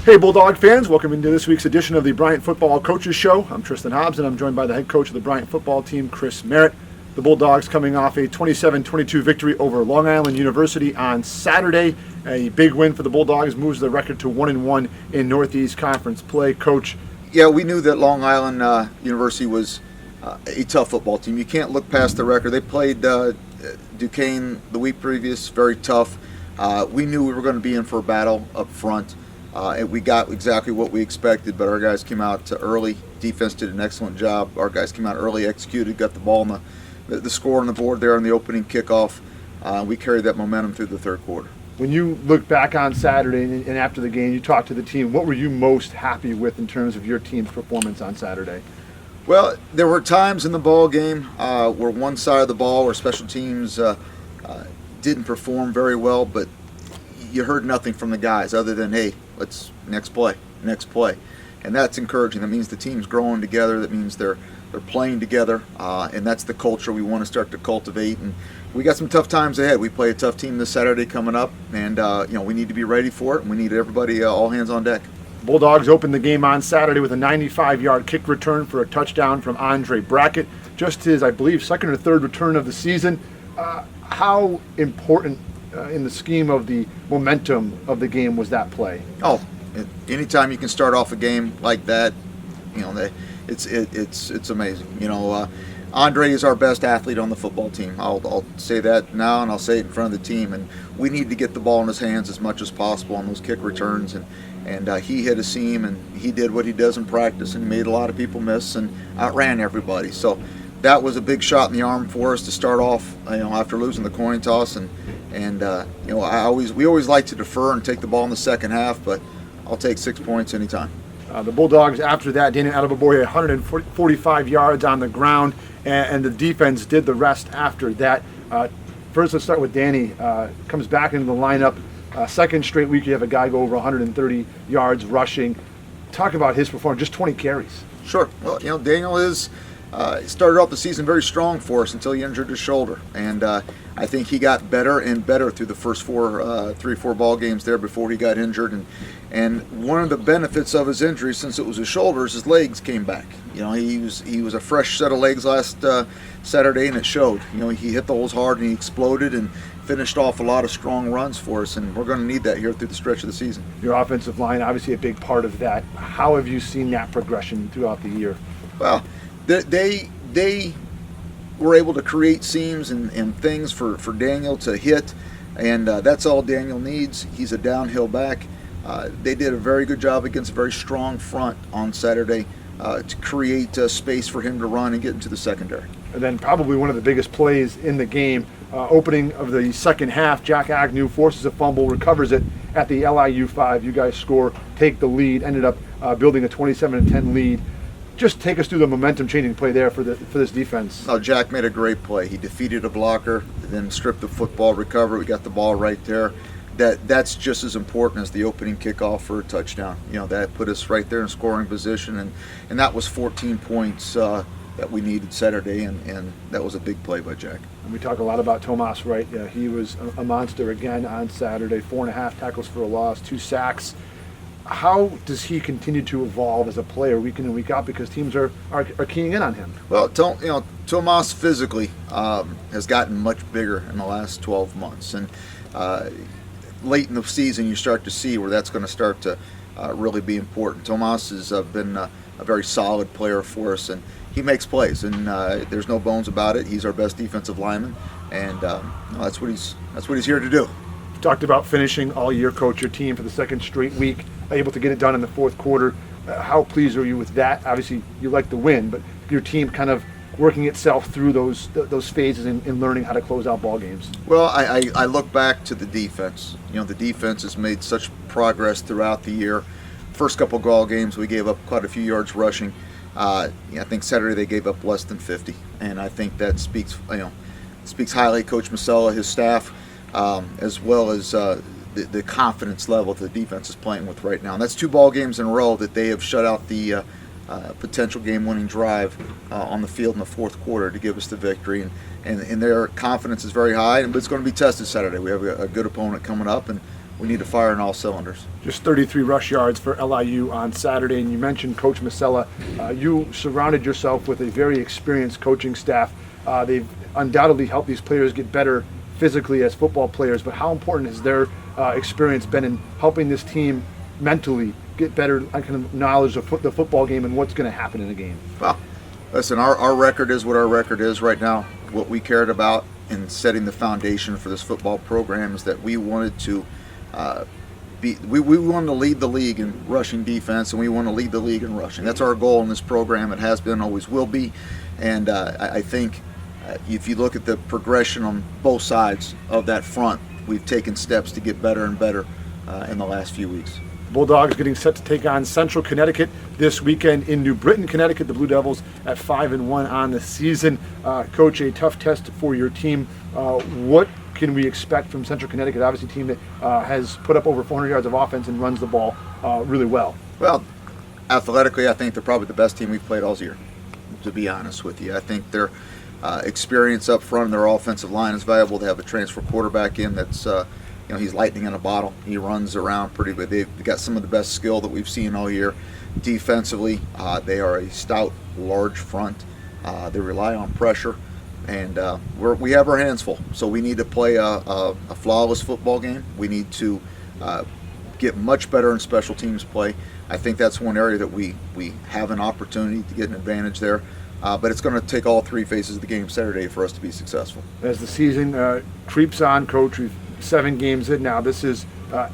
Hey Bulldog fans, welcome into this week's edition of the Bryant Football Coaches Show. I'm Tristan Hobbs and I'm joined by the head coach of the Bryant football team, Chris Merritt. The Bulldogs coming off a 27-22 victory over Long Island University on Saturday. A big win for the Bulldogs, moves the record to 1-1 in Northeast Conference play. Coach? Yeah, we knew that Long Island University was a tough football team. You can't look past the record. They played Duquesne the week previous, very tough. We knew we were going to be in for a battle up front. And we got exactly what we expected, but our guys came out early. Defense did an excellent job. Our guys came out early, executed, got the ball on the score on the board there on the opening kickoff. We carried that momentum through the third quarter. When you look back on Saturday and after the game, you talked to the team, what were you most happy with in terms of your team's performance on Saturday? Well, there were times in the ball game where one side of the ball, where special teams didn't perform very well, but you heard nothing from the guys other than, hey, let's next play. And that's encouraging. That means the team's growing together. That means they're playing together, and that's the culture we want to start to cultivate. And we got some tough times ahead. We play a tough team this Saturday coming up, and we need to be ready for it, and we need everybody all hands on deck. Bulldogs opened the game on Saturday with a 95-yard kick return for a touchdown from Andre Brackett. Just his, I believe, second or third return of the season. How important in the scheme of the momentum of the game was that play? Oh, anytime you can start off a game like that, it's amazing. Andre is our best athlete on the football team. I'll say that now, and I'll say it in front of the team. And we need to get the ball in his hands as much as possible on those kick returns. And he hit a seam, and he did what he does in practice, and made a lot of people miss and outran everybody. So that was a big shot in the arm for us to start off. After losing the coin toss, and we always like to defer and take the ball in the second half, but I'll take 6 points anytime. The Bulldogs, after that, Daniel Adebaboye 145 yards on the ground, and the defense did the rest after that. First, let's start with Danny. Comes back into the lineup. Second straight week, you have a guy go over 130 yards rushing. Talk about his performance, just 20 carries. Sure. Well, Daniel started off the season very strong for us until he injured his shoulder, and I think he got better and better through the first 4 ball games there before he got injured. And one of the benefits of his injury, since it was his shoulders, his legs came back. He was a fresh set of legs last Saturday, and it showed. He hit the holes hard and he exploded and finished off a lot of strong runs for us, and we're going to need that here through the stretch of the season. Your offensive line, obviously a big part of that. How have you seen that progression throughout the year? Well, they were able to create seams and things for Daniel to hit, and that's all Daniel needs. He's a downhill back. They did a very good job against a very strong front on Saturday to create space for him to run and get into the secondary. And then probably one of the biggest plays in the game, opening of the second half, Jack Agnew forces a fumble, recovers it at the LIU 5. You guys score, take the lead, ended up building a 27-10 lead. Just take us through the momentum-changing play there for this defense. Oh, Jack made a great play. He defeated a blocker, then stripped the football, recovered. We got the ball right there. That's just as important as the opening kickoff for a touchdown. That put us right there in scoring position, and that was 14 points that we needed Saturday, and that was a big play by Jack. And we talk a lot about Tomas, right? He was a monster again on Saturday. 4.5 tackles for a loss, 2 sacks. How does he continue to evolve as a player week in and week out, because teams are keying in on him? Well, Tomas physically has gotten much bigger in the last 12 months, and late in the season you start to see where that's going to start to really be important. Tomas has been a very solid player for us, and he makes plays, and there's no bones about it. He's our best defensive lineman, and that's what he's here to do. You talked about finishing all year, Coach, your team for the second straight week, able to get it done in the fourth quarter. How pleased are you with that? Obviously, you like the win, but your team kind of working itself through those phases and learning how to close out ball games. Well, I look back to the defense. The defense has made such progress throughout the year. First couple ball games, we gave up quite a few yards rushing. I think Saturday they gave up less than 50, and I think that speaks highly of Coach Masella, his staff, as well as the confidence level that the defense is playing with right now. And that's 2 ball games in a row that they have shut out the potential game-winning drive on the field in the fourth quarter to give us the victory. And their confidence is very high, but it's going to be tested Saturday. We have a good opponent coming up, and we need to fire on all cylinders. Just 33 rush yards for LIU on Saturday, and you mentioned Coach Masella. You surrounded yourself with a very experienced coaching staff. They've undoubtedly helped these players get better physically as football players, but how important has their experience been in helping this team mentally get better kind of knowledge of the football game and what's going to happen in a game? Well, listen, our record is what our record is right now. What we cared about in setting the foundation for this football program is that we wanted to we wanted to lead the league in rushing defense, and we want to lead the league in rushing. That's our goal in this program. It has been, always will be, and I think if you look at the progression on both sides of that front, we've taken steps to get better and better in the last few weeks. Bulldogs getting set to take on Central Connecticut this weekend in New Britain, Connecticut. The Blue Devils at 5-1 on the season. Coach, a tough test for your team. What can we expect from Central Connecticut? Obviously, a team that has put up over 400 yards of offense and runs the ball really well. Well, athletically, I think they're probably the best team we've played all year, to be honest with you. I think their experience up front and their offensive line is valuable. They have a transfer quarterback in that's he's lightning in a bottle. He runs around pretty good. They've got some of the best skill that we've seen all year. Defensively, they are a stout, large front. They rely on pressure, and we have our hands full. So we need to play a flawless football game. We need to get much better in special teams play. I think that's one area that we have an opportunity to get an advantage there. But it's going to take all three phases of the game Saturday for us to be successful. As the season creeps on, Coach, we've 7 games in now. This is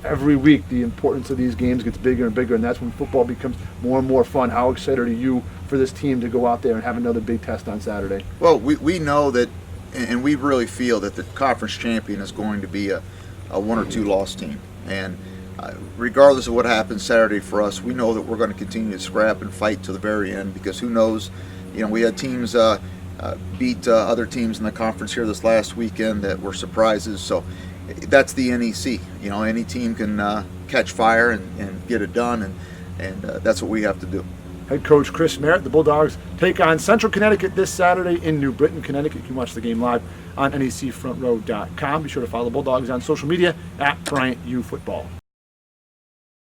every week the importance of these games gets bigger and bigger, and that's when football becomes more and more fun. How excited are you for this team to go out there and have another big test on Saturday? Well, we know that, and we really feel that the conference champion is going to be a 1 or 2 loss team. And regardless of what happens Saturday for us, we know that we're going to continue to scrap and fight to the very end, because who knows, we had teams beat other teams in the conference here this last weekend that were surprises. So that's the NEC. Any team can catch fire and get it done, and that's what we have to do. Head coach Chris Merritt, the Bulldogs take on Central Connecticut this Saturday in New Britain, Connecticut. You can watch the game live on necfrontrow.com. Be sure to follow the Bulldogs on social media at Bryant U Football.